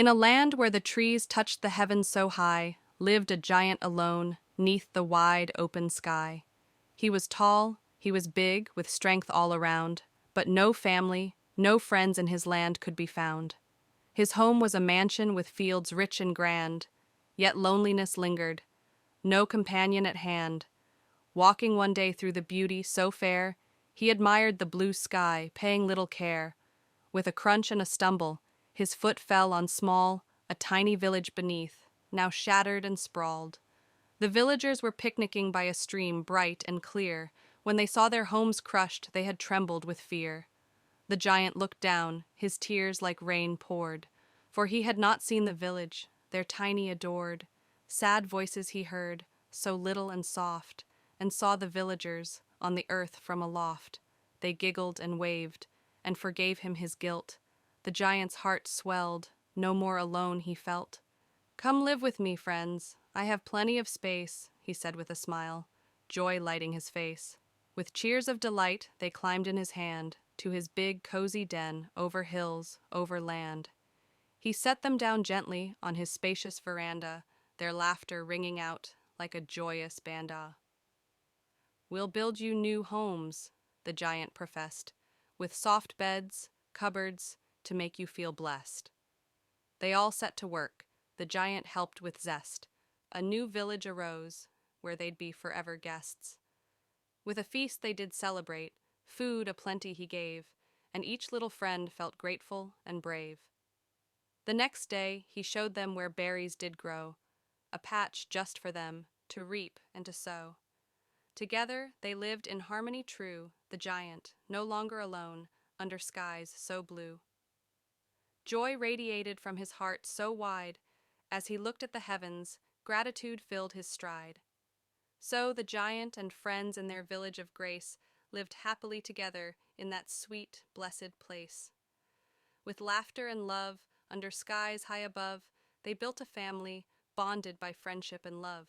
In a land where the trees touched the heavens so high, lived a giant alone, 'neath the wide open sky. He was tall, he was big, with strength all around, but no family, no friends in his land could be found. His home was a mansion with fields rich and grand, yet loneliness lingered, no companion at hand. Walking one day through the beauty so fair, he admired the blue sky, paying little care. With a crunch and a stumble, his foot fell on a tiny village beneath, now shattered and sprawled. The villagers were picnicking by a stream bright and clear. When they saw their homes crushed, they had trembled with fear. The giant looked down, his tears like rain poured, for he had not seen the village, their tiny adored. Sad voices he heard, so little and soft, and saw the villagers on the earth from aloft. They giggled and waved, and forgave him his guilt. The giant's heart swelled, no more alone he felt. "Come live with me, friends. I have plenty of space," he said with a smile, joy lighting his face. With cheers of delight, they climbed in his hand to his big, cozy den, over hills, over land. He set them down gently on his spacious veranda, their laughter ringing out like a joyous banda. "We'll build you new homes," the giant professed, "with soft beds, cupboards, to make you feel blessed." They all set to work. The giant helped with zest. A new village arose, where they'd be forever guests. With a feast they did celebrate, food aplenty he gave, and each little friend felt grateful and brave. The next day he showed them where berries did grow, a patch just for them, to reap and to sow. Together they lived in harmony true, the giant, no longer alone, under skies so blue. Joy radiated from his heart so wide, as he looked at the heavens, gratitude filled his stride. So the giant and friends in their village of grace lived happily together in that sweet, blessed place. With laughter and love, under skies high above, they built a family, bonded by friendship and love.